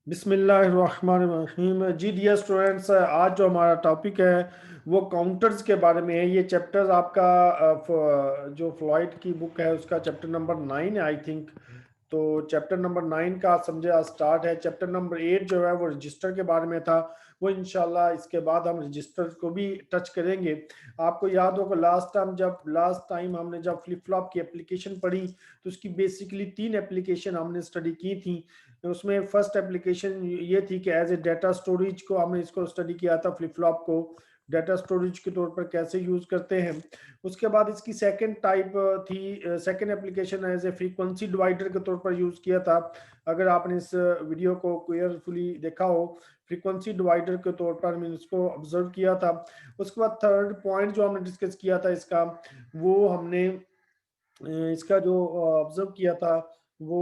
बिस्मिल्लाहिर्रहमानिर्रहीम। जी dear students, आज जो हमारा टॉपिक है वो काउंटर्स के बारे में है। ये चैप्टर्स आपका जो फ्लॉयड की बुक है उसका चैप्टर नंबर 9 है आई थिंक। तो चैप्टर नंबर 9 का आज समझे आज स्टार्ट है। चैप्टर नंबर 8 जो है वो रजिस्टर के बारे में था। वो इंशाल्लाह इसके बाद हम रजिस्टर को भी टच करेंगे। आपको याद होगा लास्ट टाइम हमने जब फ्लिप फ्लॉप की एप्लीकेशन पढ़ी तो उसकी बेसिकली 3 एप्लीकेशन हमने स्टडी की थी। उसमें फर्स्ट एप्लीकेशन ये थी कि एज ए डाटा स्टोरेज को हमने इसको स्टडी किया था, फ्लिप फ्लॉप को डाटा स्टोरेज के तौर पर कैसे यूज करते हैं। उसके बाद इसकी सेकंड टाइप थी, second application as a frequency divider के तौर पर यूज किया था। अगर आपने इस वीडियो को केयरफुली देखा हो, फ्रीक्वेंसी डिवाइडर के तौर पर हमने इसको ऑब्जर्व किया था। उसके बाद थर्ड पॉइंट जो हमने डिस्कस किया था इसका, वो हमने इसका जो ऑब्जर्व किया था वो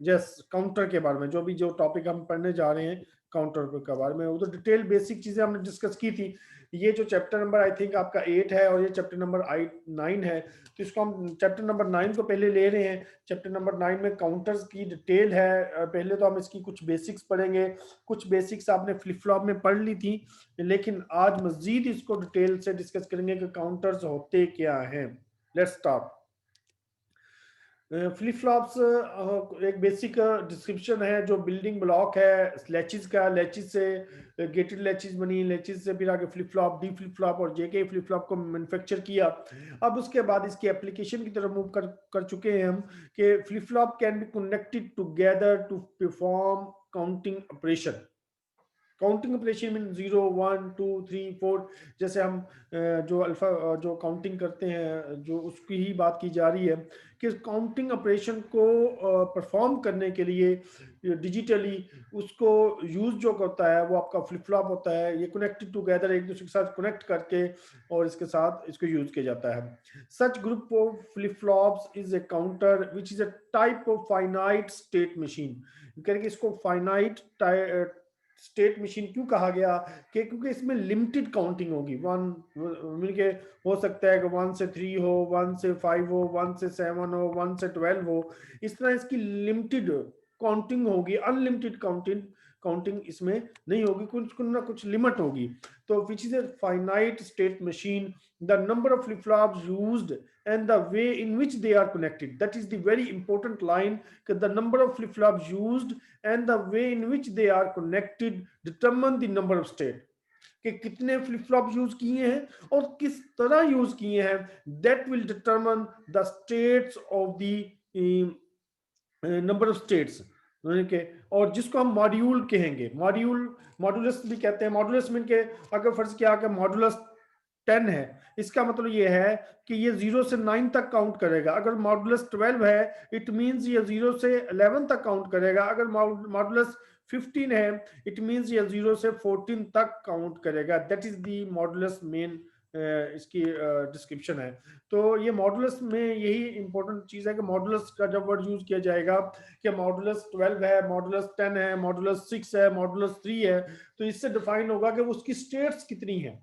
जस्ट काउंटर के बारे में, जो टॉपिक हम पढ़ने जा रहे हैं काउंटर के बारे में, वो तो डिटेल बेसिक चीजें हमने डिस्कस की थी। ये जो चैप्टर नंबर आई थिंक आपका 8 है और ये चैप्टर नंबर 9 है, तो इसको हम चैप्टर नंबर 9 को पहले ले रहे हैं। चैप्टर नंबर 9 में काउंटर्स की डिटेल है। पहले तो हम इसकी कुछ बेसिक्स पढ़ेंगे। कुछ बेसिक्स आपने फ्लिप फ्लॉप में पढ़ ली थी, लेकिन आज मजीद इसको डिटेल से डिस्कस करेंगे कि काउंटर्स होते क्या हैं। Let's start. फ्लिप फ्लॉप्स एक बेसिक डिस्क्रिप्शन है जो बिल्डिंग ब्लॉक है लैचेस का। लैचेस से गेटेड लैचेस बनी, लैचेस से फिर आगे flip flop, D flip flop और जेके फ्लिप फ्लॉप को मैन्युफैक्चर किया। अब उसके बाद इसकी एप्लीकेशन की तरफ मूव कर चुके हैं हम कि flip flop can be connected together to perform counting operation. Counting operation mean 0 1 2 3 4, जैसे हम जो अल्फा जो काउंटिंग करते हैं जो उसकी ही बात की जा रही है कि काउंटिंग ऑपरेशन को परफॉर्म करने के लिए डिजिटली उसको यूज जो करता है वो आपका फ्लिप फ्लॉप होता है। ये कनेक्टेड टुगेदर, एक दूसरे के साथ कनेक्ट करके और इसके साथ इसको यूज किया जाता है। Such group of flip flops is a counter which is a type of finite state machine. करके इसको फाइनाइट स्टेट मशीन क्यों कहा गया कि क्योंकि इसमें लिमिटेड काउंटिंग होगी। वन मिल के हो सकता है कि 1 से 3 हो, 1 से 5 हो, 1 से 7 हो, 1 से 12 हो। इस तरह इसकी लिमिटेड काउंटिंग होगी, अनलिमिटेड काउंटिंग काउंटिंग इसमें नहीं होगी, कुछ ना कुछ लिमिट होगी। तो which is a finite state machine, the number of flip flops used and the way in which they are connected, that is the very important line, the number of flip flops used and the way in which they are connected determine the number of state, कि कितने flip flop use किए हैं और किस तरह use किए हैं, that will determine the states of the number of states के। और जिसको हम मॉड्यूल कहेंगे, मॉड्यूलस भी कहते हैं। मॉड्यूलस मीन के अगर फर्ज किया कि मॉड्यूलस 10 है, इसका मतलब ये है कि ये 0 से 9 तक काउंट करेगा। अगर मॉडुलस 12 है इट मींस ये 0 से 11 तक काउंट करेगा। अगर मॉडुलस 15 है इट मींस ये 0 से 14 तक काउंट करेगा। That is the modulus main इसकी डिस्क्रिप्शन है। तो ये मॉडुलस में यही इंपॉर्टेंट चीज है कि मॉडुलस का जब वर्ड यूज किया जाएगा कि मॉडुलस 12 है, मॉडुलस 10 है, मॉडुलस 6 है, मॉडुलस 3 है, तो इससे डिफाइन होगा कि उसकी स्टेट्स कितनी है।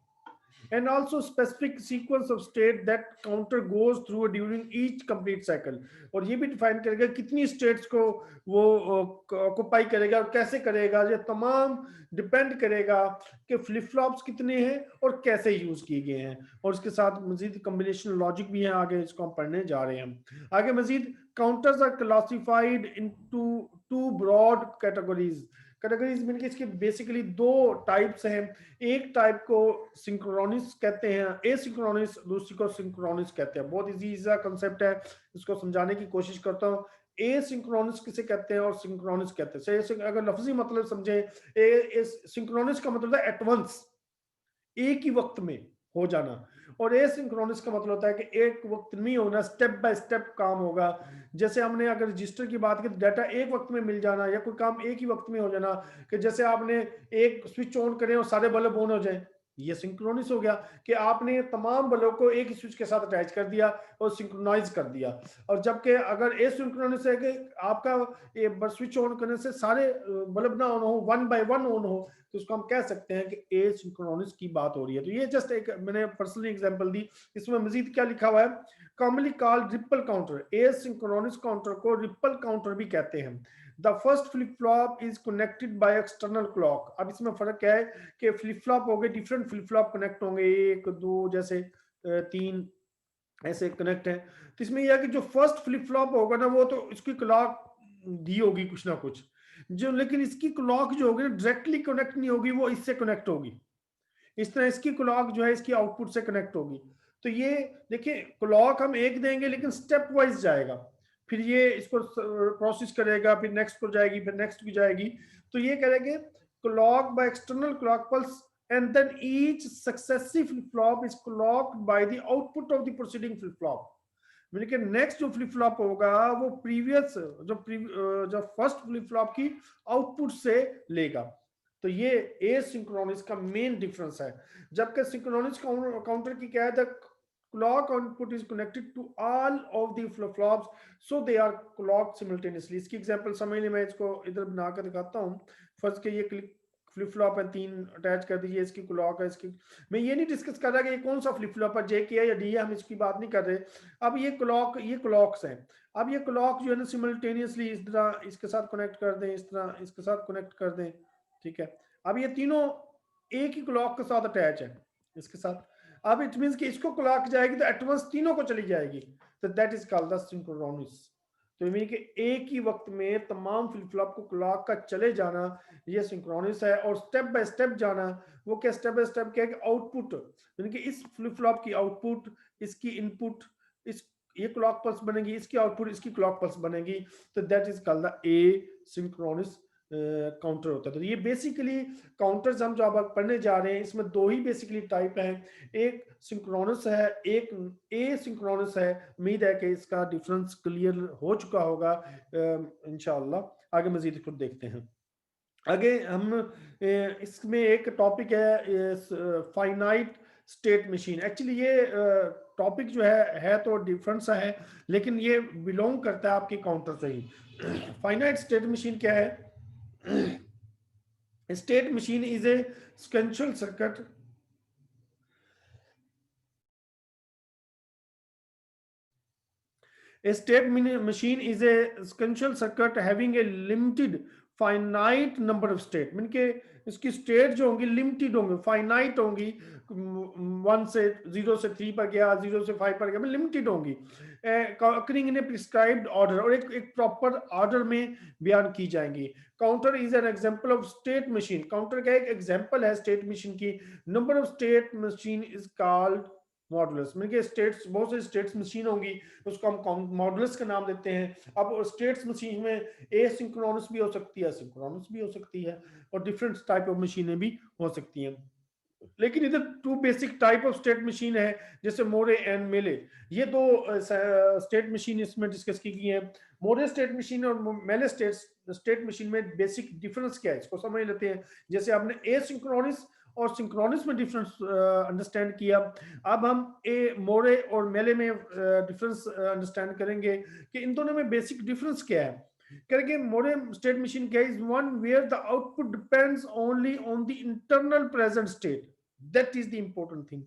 And also specific sequence of state that counter goes through during each complete cycle, और ये भी डिफाइन करेगा कितनी स्टेट्स को वो ऑक्युपाई करेगा और कैसे करेगा। ये तमाम डिपेंड करेगा कि फ्लिप फ्लॉप्स कितने हैं और कैसे यूज किए गए हैं। और इसके साथ मजीद कॉम्बिनेशन लॉजिक भी है, आगे इसको हम पढ़ने जा रहे हैं। आगे मजीद counters are classified into two broad categories. Categories mean कि इसके बेसिकली दो टाइप्स हैं। एक टाइप को सिंक्रोनिस कहते हैं, एसिंक्रोनिस, दूसरी को सिंक्रोनिस कहते हैं। बहुत इजी सा कंसेप्ट है, इसको समझाने की कोशिश करता हूँ। एसिंक्रोनिस किसे कहते हैं और सिंक्रोनिस कहते हैं। अगर लफ्जी मतलब समझे, सिंक्रोनिस का मतलब है एट वंस, एक ही वक्त में हो जाना, और एसिंक्रोनस का मतलब होता है कि एक वक्त नहीं होना, स्टेप बाय स्टेप काम होगा। जैसे हमने अगर रजिस्टर की बात की तो डाटा एक वक्त में मिल जाना या कोई काम एक ही वक्त में हो जाना, कि जैसे आपने एक स्विच ऑन करें और सारे बल्ब ऑन हो जाए, ये सिंक्रोनिस हो गया कि आपने तमाम बल्ब को एक ही स्विच के साथ अटैच कर दिया और सिंक्रोनाइज कर दिया। और जबकि अगर एसिंक्रोनस है कि आपका ये स्विच ऑन करने से सारे बल्ब ना ऑन हो, वन बाय वन ऑन हो, तो उसको हम कह सकते हैं कि एसिंक्रोनस की बात हो रही है। तो ये जस्ट एक मैंने पर्सनली एग्जांपल दी। इसमें मजीद क्या लिखा हुआ है, commonly called ripple counter. Asynchronous counter को रिपल काउंटर भी कहते हैं। The first flip flop is connected by external clock. अब इसमें फर्क क्या है कि फ्लिप फ्लॉप हो गए, डिफरेंट फ्लिप फ्लॉप कनेक्ट होंगे, 1 2 जैसे 3 ऐसे कनेक्ट है। तो इसमें यह है कि जो फर्स्ट फ्लिप फ्लॉप होगा ना वो तो इसकी क्लॉक दी होगी कुछ ना कुछ, जो लेकिन इसकी क्लॉक जो होगी ना डायरेक्टली कनेक्ट नहीं होगी, वो इससे कनेक्ट होगी। इस तरह इसकी क्लॉक जो है इसकी आउटपुट से कनेक्ट होगी। तो ये देखिए क्लॉक हम एक देंगे लेकिन स्टेप वाइज जाएगा, फिर ये इसको प्रोसेस करेगा, फिर नेक्स्ट को जाएगी, फिर नेक्स्ट की जाएगी। तो ये करेंगे clock by external clock pulse and then each successive flip flop is clocked by the output of the preceding flip flop। यानी कि नेक्स्ट जो फ्लिप फ्लॉप होगा वो प्रीवियस जो फर्स्ट फ्लिप फ्लॉप की आउटपुट से लेगा। तो ये एसिंक्रोनस का मेन डिफरेंस है। जबकि सिंक्रोनस काउंटर की क्या है, the clock output is connected to all of the flip flops so they are clock simultaneously. इसकी एग्जांपल समझ लें, मैं इसको इधर बनाकर दिखाता हूँ। फर्स्ट के ये फ्लिप फ्लॉप है, 3 अटैच कर दीजिए, इसकी क्लॉक है, इसकी मैं ये नहीं डिस्कस कर रहा कि ये कौन सा फ्लिप फ्लॉप है, जे के है या डी है, हम इसकी बात नहीं कर रहे। अब ये क्लॉक्स हैं। अब ये क्लॉक जो है ना सिमल्टेनियसली इस तरह इसके साथ कनेक्ट कर दें, इस तरह इसके साथ कनेक्ट कर दें, ठीक है। अब ये तीनों एक ही क्लॉक के साथ अटैच है इसके साथ। अब इट मींस कि इसको क्लॉक जाएगी तो एट वंस तीनों को चली जाएगी, तो that is called the synchronous. तो मीन कि एक ही वक्त में तमाम फ्लिप फ्लॉप को क्लॉक का चले जाना, ये सिंक्रोनस है। और स्टेप बाय स्टेप जाना, वो क्या स्टेप बाय स्टेप क्या है कि आउटपुट यानी कि इस फ्लिप फ्लॉप की आउटपुट, इसकी इनपुट, इस ये क्लॉक पल्स बनेगी, इसकी आउटपुट इसकी क्लॉक पल्स बनेगी, तो that is called the a synchronous counter होता है। तो ये बेसिकली काउंटर्स हम जो अब पढ़ने जा रहे हैं इसमें दो ही बेसिकली टाइप हैं, एक सिंक्रोनस है, एक ए सिंक्रोनस है। उम्मीद है कि इसका डिफरेंस क्लियर हो चुका होगा। इंशाअल्लाह आगे मजीद इसको देखते हैं। आगे हम इसमें एक टॉपिक है फाइनाइट स्टेट मशीन। एक्चुअली ये टॉपिक जो है तो डिफरेंट सा है, लेकिन ये बिलोंग करता है आपके काउंटर से ही। फाइनाइट स्टेट मशीन क्या है? State machine is a sequential circuit A state machine is a sequential circuit having a limited finite number of state। Mean के इसकी स्टेट जो होंगी लिमिटेड होंगी, फाइनाइट होंगी, 1 से 0 से 3 पर गया, 0 से 5 पर गया, लिमिटेड होंगी, occurring in a prescribed order, और एक प्रॉपर ऑर्डर में बयान की जाएंगी। Counter is an example of state machine. Counter का एक एग्जांपल है स्टेट मशीन की। Number of state machine is called modulus. Mean states, बहुत से स्टेट्स मशीन होंगी, उसको हम मॉडुलस का नाम देते हैं। अब स्टेट्स मशीन में एसिंक्रोनस भी हो सकती है, सिंक्रोनस भी हो सकती है, और डिफरेंट टाइप ऑफ मशीनें भी हो सकती हैं। लेकिन इधर 2 basic type of state machine है, जैसे मोरे एंड मेले। ये दो स्टेट मशीन इसमें डिस्कस की गई है। मोरे स्टेट मशीन और मेले स्टेट मशीन में बेसिक डिफरेंस क्या है, इसको समझ लेते हैं। जैसे आपने एसिंक्रोनस और सिंक्रोनस में डिफरेंस अंडरस्टैंड किया, अब हम मोरे और मेले में डिफरेंस अंडरस्टैंड करेंगे कि इन दोनों में बेसिक डिफरेंस क्या है। करेंगे मोरे स्टेट मशीन क्या is one where the output depends only on the internal present state. That is the important thing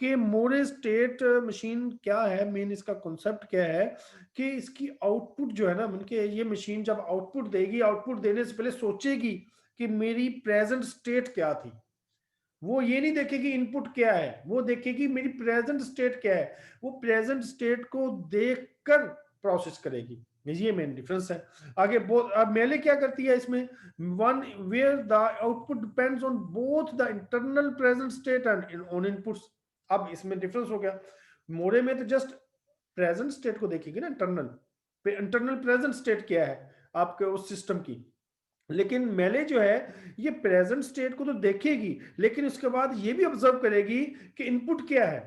कि मोरे स्टेट मशीन क्या है, मेन इसका कॉन्सेप्ट क्या है कि इसकी आउटपुट जो है ना, मान के ये मशीन जब आउटपुट देगी, आउटपुट देने से पहले सोचेगी कि मेरी प्रेजेंट स्टेट क्या थी। वो ये नहीं देखेगी इनपुट क्या है, वो देखेगी मेरी प्रेजेंट स्टेट क्या है। वो प्रेजेंट स्टेट को देखकर प्रोसेस करेगी। ये मेन डिफरेंस है। आगे बहुत, अब मेले क्या करती है इसमें, one where the output depends on both the internal present state and on inputs. अब इसमें डिफरेंस हो गया। मोरे में तो जस्ट प्रेजेंट स्टेट को देखेगी ना, इंटरनल प्रेजेंट स्टेट क्या है आपके उस सिस्टम की। लेकिन मेले जो है ये प्रेजेंट स्टेट को तो देखेगी, लेकिन उसके बाद ये भी ऑब्जर्व करेगी कि इनपुट क्या है,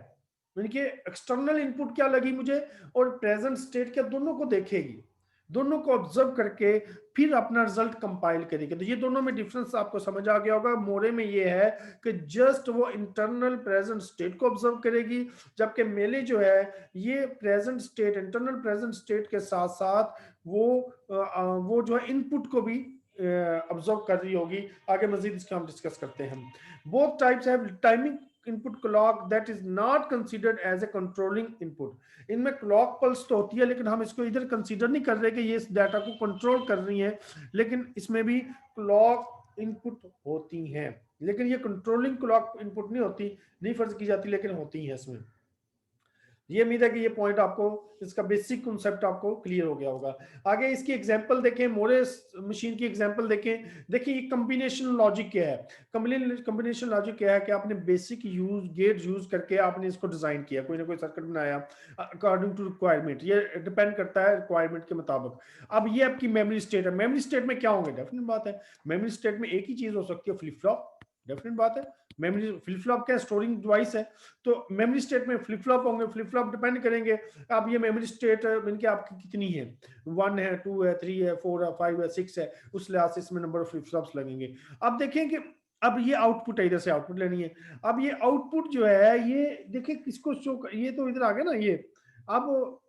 यानी कि एक्सटर्नल इनपुट क्या लगी मुझे और प्रेजेंट स्टेट क्या, दोनों को देखेगी, दोनों को ऑब्जर्व करके फिर अपना रिजल्ट कंपाइल करेगी। तो ये दोनों में डिफरेंस आपको समझ आ गया होगा। मोरे में ये है कि जस्ट वो इंटरनल प्रेजेंट स्टेट को ऑब्जर्व करेगी, जबकि मेले जो है ये present state, internal present state के साथ साथ वो जो है इनपुट को भी ऑब्जर्व कर रही होगी। आगे मजीद इसका हम डिस्कस करते हैं। Both types have timing input clock that is not considered as a controlling input। इनमें क्लॉक पल्स तो होती है लेकिन हम इसको इधर कंसीडर नहीं कर रहे कि ये इस डाटा को कंट्रोल कर रही है, लेकिन इसमें भी क्लॉक इनपुट होती हैं, लेकिन ये कंट्रोलिंग क्लॉक इनपुट नहीं होती, नहीं फर्ज की जाती, लेकिन होती हैं इसमें। ये उम्मीद है कि ये पॉइंट आपको, इसका बेसिक कॉन्सेप्ट आपको क्लियर हो गया होगा। आगे इसकी एग्जांपल देखें, मोरेस मशीन की एग्जांपल देखें। देखिए ये कॉम्बिनेशन लॉजिक क्या है। कॉम्बिनेशन लॉजिक क्या है कि आपने बेसिक यूज गेट यूज करके आपने इसको डिजाइन किया, कोई ना कोई सर्किट बनाया अकॉर्डिंग टू रिक्वायरमेंट, ये डिपेंड करता है रिक्वायरमेंट के मुताबिक। अब ये आपकी मेमोरी स्टेट है। मेमोरी स्टेट में क्या होंगे, डेफिनेट बात है मेमोरी स्टेट में एक ही चीज हो सकती है, फ्लिप फ्लॉप, डेफिनेट बात है। मेमोरी फ्लिप फ्लॉप क्या स्टोरिंग डिवाइस है, तो मेमोरी स्टेट में फ्लिप फ्लॉप होंगे, फ्लिप फ्लॉप डिपेंड करेंगे अब ये मेमोरी स्टेट इनके आपकी कितनी है, 1 है, 2 है, 3 है, 4 है, 5 है, 6 है, उस लिहाज से इसमें नंबर ऑफ फ्लिप फ्लॉप्स लगेंगे। अब देखें कि अब ये आउटपुट है, इधर से आउटपुट लेनी है। अब ये आउटपुट जो है ये देखिए किसको शो, ये तो इधर आ गया ना ये। अब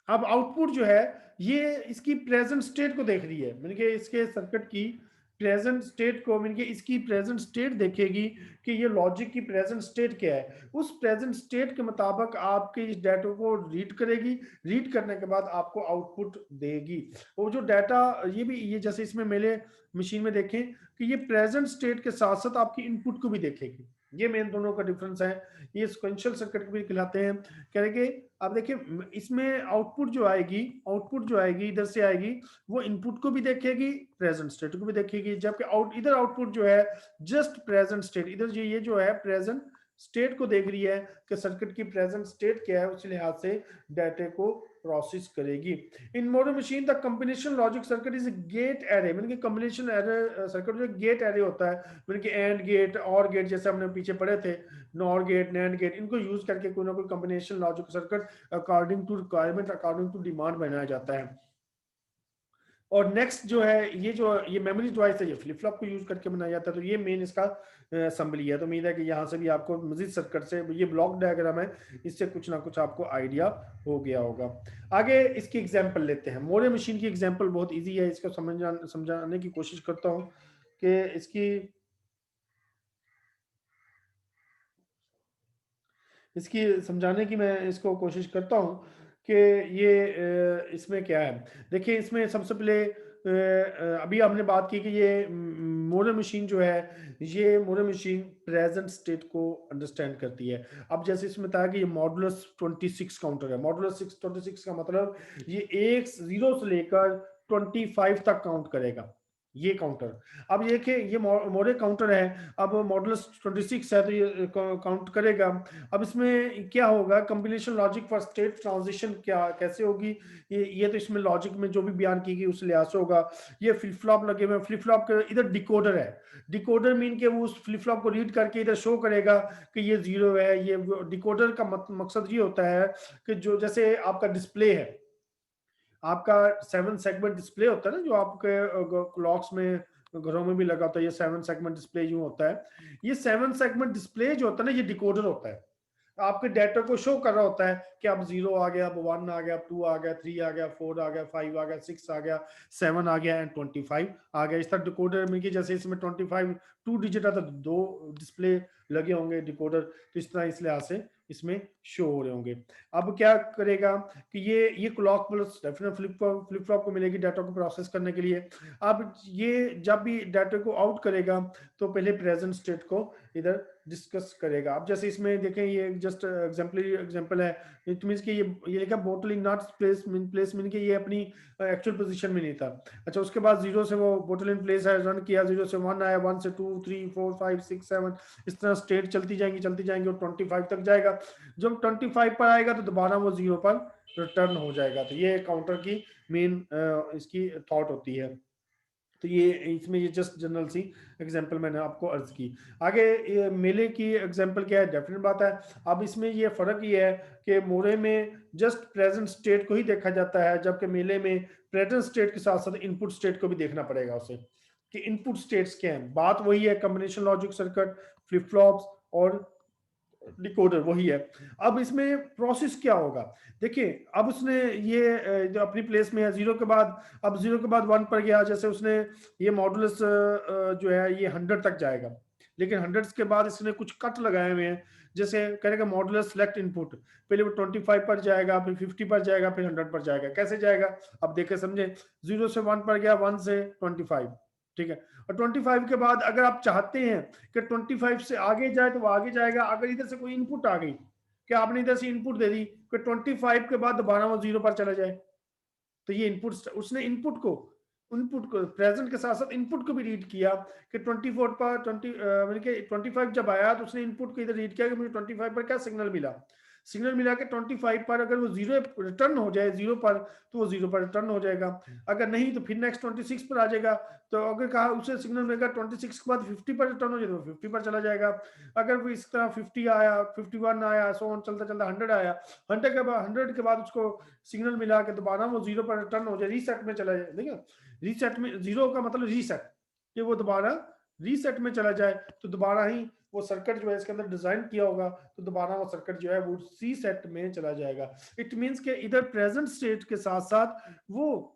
आउटपुट जो है ये इसकी प्रेजेंट स्टेट को देख रही है, मैंने कि इसके सर्किट की प्रेजेंट स्टेट को, मैंने कि इसकी प्रेजेंट स्टेट देखेगी कि ये लॉजिक की प्रेजेंट स्टेट क्या है, उस प्रेजेंट स्टेट के मुताबिक आपके इस डाटा को रीड करेगी, रीड करने के बाद आपको आउटपुट देगी। वो जो डाटा ये भी, ये जैसे इसमें मेरे मशीन में देखें कि ये प्रेजेंट स्टेट के साथ साथ आपकी इनपुट को भी देखेगी, ये मेन दोनों का डिफरेंस है। ये सिक्वेंशियल सर्किट भी कहलाते हैं। कहेंगे अब देखिए इसमें आउटपुट जो आएगी, आउटपुट जो आएगी इधर से आएगी, वो इनपुट को भी देखेगी, प्रेजेंट स्टेट को भी देखेगी, जबकि इधर आउटपुट जो है जस्ट प्रेजेंट स्टेट, इधर जो ये जो है प्रेजेंट स्टेट को देख रही है कि सर्किट की प्रेजेंट स्टेट क्या है, उस लिहाज से डाटा को प्रोसेस करेगी। In motor machine the combination logic circuit is gate array, मतलब कि कॉम्बिनेशन एरे सर्किट जो गेट एरे होता है, मतलब कि एंड गेट और गेट जैसे हमने पीछे पढ़े थे, नॉर गेट, नैंड गेट, इनको यूज करके कोई ना कोई combination logic circuit according to requirement, according to demand बनाया जाता है। और नेक्स्ट जो है ये जो ये मेमोरी डिवाइस है, ये फ्लिप फ्लॉप को यूज करके बनाया जाता है। तो ये मेन इसका असेंबली है। तो उम्मीद है कि यहाँ से भी आपको मजीद सर्किट से, ये ब्लॉक डायग्राम है, इससे कुछ ना कुछ आपको आइडिया हो गया होगा। आगे इसकी एग्जांपल लेते हैं। मोरे मशीन की एग्जांपल बहुत इजी है, इसको समझाने की कोशिश करता हूँ कि इसकी समझाने की मैं इसको कोशिश करता हूँ कि ये इसमें क्या है। देखिए इसमें सबसे पहले अभी हमने बात की कि ये मोरे मशीन जो है, ये मोरे मशीन प्रेजेंट स्टेट को अंडरस्टैंड करती है। अब जैसे इसमें बताया कि ये मॉडुलस 26 काउंटर है। मॉडुलस 26 का मतलब ये एक 0 से लेकर 25 तक काउंट करेगा ये काउंटर। अब ये कि ये मोरे काउंटर है, अब मॉडुलस 26 है तो ये काउंट करेगा। अब इसमें क्या होगा, combination logic for state transition क्या कैसे होगी, ये तो इसमें लॉजिक में जो भी बयान की गई उस लिहाज से होगा। ये फ्लिप फ्लॉप लगे हुए, फ्लिप फ्लॉप के इधर डिकोडर है। डिकोडर मीन के वो उस फ्लिप फ्लॉप को रीड करके इधर शो करेगा कि ये 0 है। ये डिकोडर का मकसद ये होता है कि जो जैसे आपका डिस्प्ले है, आपका 7 सेगमेंट डिस्प्ले होता है ना, जो आपके क्लॉक्स में घरों में भी लगा होता है, ये 7 सेगमेंट डिस्प्ले यूं होता है। ये 7 सेगमेंट डिस्प्ले जो होता है ना, ये डिकोडर होता है, आपके डाटा को शो कर रहा होता है कि अब 0 आ गया, अब 1 आ गया, अब 2 आ गया, 3 आ गया, 4 आ गया, 5 आ गया, 6 आ गया, 7 आ गया एंड 25 आ गया। इस तरह डिकोडर में कि जैसे इसमें 25 2 डिजिट आता, 2 डिस्प्ले लगे होंगे डिकोडर, तो इस तरह इस लिहाज से इसमें शो हो रहे होंगे। अब क्या करेगा कि ये clock plus definite flip flop को मिलेगी डाटा को प्रोसेस करने के लिए। अब ये जब भी डाटा को आउट करेगा तो पहले प्रेजेंट स्टेट को इधर डिस्कस करेगा। अब जैसे इसमें देखें, ये जस्ट एग्जांपल है, इट मींस कि ये लिखा bottle in not place mean कि ये अपनी एक्चुअल पोजीशन में नहीं था। अच्छा, उसके बाद 0 से वो बोटल इन प्लेस है, रन किया, 0 से 1 आया, 1 से 2 3 4 5 6 7, इस तरह स्टेट चलती जाएंगी और 25 तक जाएगा। जब 25 पर आएगा तो दोबारा वो 0 पर रिटर्न हो जाएगा। तो ये काउंटर की मेन इसकी थॉट होती है। तो ये इसमें ये जस्ट जनरल सी एग्जांपल मैंने आपको अर्ज की। आगे ये मेले की एग्जांपल क्या है, डेफिनेट बात है। अब इसमें ये फर्क ये है कि मोरे में जस्ट प्रेजेंट स्टेट को ही देखा जाता है, जबकि मेले में प्रेजेंट स्टेट के साथ साथ इनपुट स्टेट को भी देखना पड़ेगा उसे कि इनपुट स्टेट्स क्या है। बात वही है, combination logic circuit, flip flops और डिकोडर वही है। अब इसमें प्रोसेस क्या होगा, देखिए अब उसने ये जो अपनी प्लेस में है 0 के बाद, अब 0 के बाद 1 पर गया, जैसे उसने ये मॉडुलस जो है ये 100 तक जाएगा। लेकिन हंड्रेड्स के बाद इसने कुछ कट लगाए हुए हैं, जैसे करेगा मॉडुलस सेलेक्ट इनपुट, पहले वो 25 पर जाएगा, फिर 50 पर जाएगा, फिर 100 पर जाएगा। कैसे जाएगा अब देखे समझे, 0 से 1 पर गया, 1 से 25, ठीक है। और 25 के बाद अगर आप चाहते हैं कि 25 से आगे जाए तो वो आगे जाएगा। अगर इधर से कोई इनपुट आ गई कि आपने इधर से इनपुट दे दी कि 25 के बाद दोबारा वो 0 पर चला जाए, तो ये इनपुट, उसने इनपुट को प्रेजेंट के साथ साथ इनपुट को भी रीड किया कि 24 पर 25 जब आया तो उसने इनपुट को इधर रीड किया कि मुझे 25 पर क्या सिग्नल मिला। सिग्नल मिला कि 25 पर अगर वो 0 रिटर्न हो जाए 0 पर, तो वो 0 पर रिटर्न हो जाएगा। अगर नहीं तो फिर नेक्स्ट 26 पर आ जाएगा। तो अगर कहा उसे सिग्नल मिलेगा 26 के बाद 50 पर रिटर्न हो जाए तो 50 पर चला जाएगा। अगर वो इस तरह 50 आया, 51 आया, सो ऑन चलता चलता 100 आया, 100 के बाद उसको सिग्नल मिला कि दोबारा वो 0 पर रिटर्न हो जाए, रीसेट में चला जाए। देखिए रीसेट में 0 का मतलब रीसेट, कि वो दोबारा रीसेट में चला जाए, तो दोबारा ही वो सर्किट जो है इसके अंदर डिजाइन किया होगा, तो दोबारा वो सर्किट जो है वो सी सेट में चला जाएगा। इट मींस के इधर प्रेजेंट स्टेट के साथ साथ वो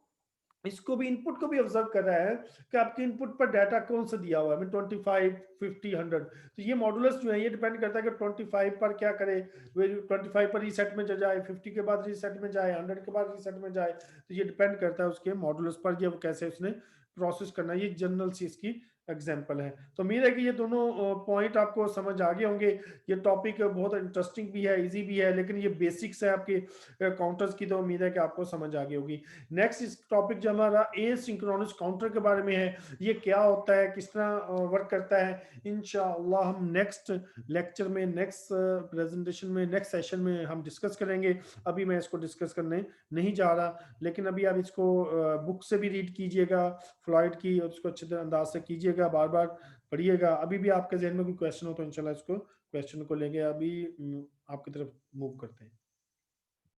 इसको भी, इनपुट को भी ऑब्जर्व कर रहा है कि आपके इनपुट पर डाटा कौन सा दिया हुआ है, 25, 50, 100। तो ये मॉडुलस जो है ये डिपेंड करता है कि 25 पर क्या करे, 25 पर रीसेट में जाए, 50 के बाद रीसेट में जाए, 100 के बाद रीसेट में जाए। तो ये डिपेंड करता है उसके मॉडुलस पर, ये कैसे उसने प्रोसेस करना है। ये जनरल सी इसकी एग्जाम्पल है। तो उम्मीद है कि ये दोनों पॉइंट आपको समझ आ गए होंगे। ये टॉपिक बहुत इंटरेस्टिंग भी है, इजी भी है, लेकिन ये बेसिक्स है आपके काउंटर्स की, तो उम्मीद है कि आपको समझ आ गई होगी। नेक्स्ट इस टॉपिक जो हमारा एसिंक्रोनस काउंटर के बारे में है, ये क्या होता है, किस तरह वर्क करता है, इंशाअल्लाह हम नेक्स्ट लेक्चर में, नेक्स्ट प्रेजेंटेशन में, नेक्स्ट सेशन में हम डिस्कस करेंगे। अभी मैं इसको डिस्कस करने नहीं जा रहा, लेकिन अभी आप इसको बुक से भी रीड कीजिएगा फ्लॉयड की, और उसको अच्छे अंदाज से कीजिएगा, बार बार पढ़िएगा। अभी भी आपके जहन में कोई क्वेश्चन हो तो इंशाल्लाह इसको क्वेश्चन को लेके अभी आपकी तरफ मूव करते हैं।